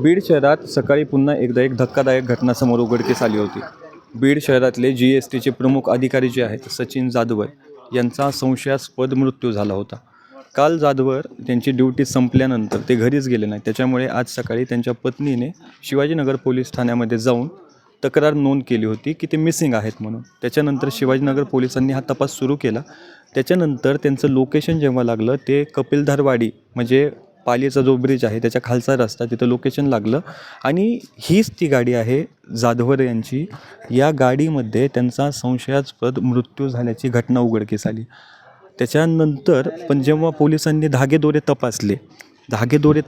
बीड शहरात सकाळी पुन्हा एकदा एक धक्कादायक घटना समोर उघडकीस आली होती। बीड शहरातले GSTचे प्रमुख अधिकारी जे आहेत सचिन जाधवर यांचा संशयास्पद मृत्यू झाला होता। काल जाधवर त्यांची ड्युटी संपल्यानंतर ते घरीच गेले नाही, त्याच्यामुळे आज सकाळी त्यांच्या पत्नीने शिवाजीनगर पोलीस ठाण्यामध्ये जाऊन तक्रार नोंद केली होती की ते मिसिंग आहेत म्हणून। त्याच्यानंतर शिवाजीनगर पोलिसांनी हा तपास सुरू केला। त्याच्यानंतर त्यांचं लोकेशन जेव्हा लागलं ते कपिलधारवाडी म्हणजे पालीचा जो ब्रिज आहे त्याच्या खालचा रस्ता, तिथं लोकेशन लागलं आणि हीच ती गाडी आहे जाधवर यांची। या गाडीमध्ये त्यांचा संशयास्पद मृत्यू झाल्याची घटना उघडकीस आली। त्याच्यानंतर पण जेव्हा पोलिसांनी धागेदोरे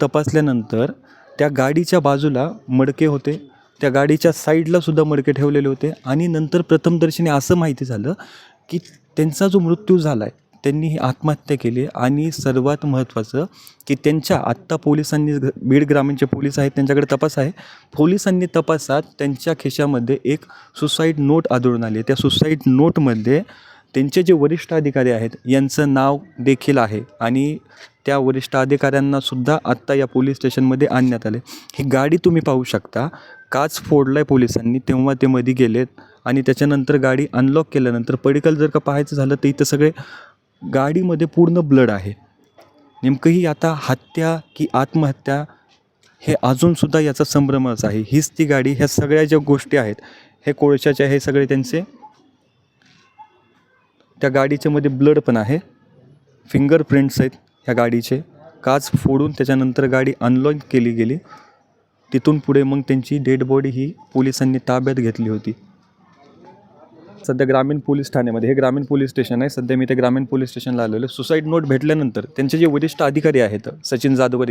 तपासल्यानंतर त्या गाडीच्या बाजूला मडके होते, त्या गाडीच्या साईडला सुद्धा मडके ठेवलेले होते आणि नंतर प्रथमदर्शनी असं माहिती झालं की त्यांचा जो मृत्यू झाला आहे त्यांनी ही आत्महत्या केली। आणि सर्वात महत्त्वाचं की त्यांच्या आत्ता पोलिसांनी, बीड ग्रामीणचे पोलीस आहेत त्यांच्याकडे तपास आहे, पोलिसांनी तपासात त्यांच्या खिशामध्ये एक सुसाईड नोट आढळून आली। त्या सुसाईड नोटमध्ये त्यांचे जे वरिष्ठ अधिकारी आहेत यांचं नाव देखील आहे आणि त्या वरिष्ठ अधिकाऱ्यांनासुद्धा आत्ता या पोलीस स्टेशनमध्ये आणण्यात आले। ही गाडी तुम्ही पाहू शकता, काच फोडलाय पोलिसांनी तेव्हा ते मध्ये गेलेत आणि त्याच्यानंतर गाडी अनलॉक केल्यानंतर पडिकल जर का पाहायचं झालं तर इथं सगळे गाडीमध्ये पूर्ण ब्लड आहे। नेमकं ही आता हत्या की आत्महत्या हे अजूनसुद्धा याचा संभ्रमच आहे। हीच ती गाडी, ह्या सगळ्या ज्या गोष्टी आहेत हे कोळशाचे, हे सगळे त्यांचे, त्या गाडीच्या मध्ये ब्लड पण आहे, फिंगरप्रिंट्स आहेत ह्या गाडीचे। काच फोडून त्याच्यानंतर गाडी अनलॉक केली गेली, तिथून पुढे मग त्यांची डेड बॉडी ही पोलिसांनी ताब्यात घेतली होती। सध्या ग्रामीण पोलीस ठाण्यामध्ये, हे ग्रामीण पोलीस स्टेशन आहे, सध्या मी ते ग्रामीण पोलीस स्टेशनला आलेलो आहे। सुसाईड नोट भेटल्यानंतर त्यांचे जे वरिष्ठ अधिकारी आहेत सचिन जाधवर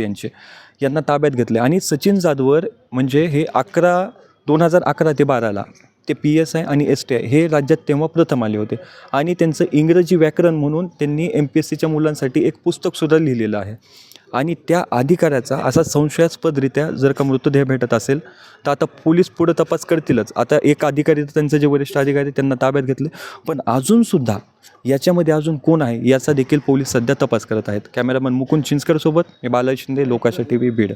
यांना ताब्यात घेतले आणि सचिन जाधवर म्हणजे हे 2011 ते 12ला ते PSI आणि STI हे राज्यात तेव्हा प्रथम आले होते आणि त्यांचं इंग्रजी व्याकरण म्हणून त्यांनी MPSCच्या मुलांसाठी एक पुस्तकसुद्धा लिहिलेलं आहे। आणि त्या अधिकाऱ्याचा असा संशयास्पदरित्या जर का मृतदेह भेटत असेल तर आता पोलीस पुढे तपास करतीलच। आता एक अधिकारी, त्यांचे जे वरिष्ठ अधिकारी त्यांना ताब्यात घेतले, पण अजूनसुद्धा याच्यामध्ये अजून कोण आहे याचा देखील पोलीस सध्या तपास करत आहेत। कॅमेरामन मुकुंद चिंचकर सोबत मी बालाजी शिंदे, लोकाशा TV बीड।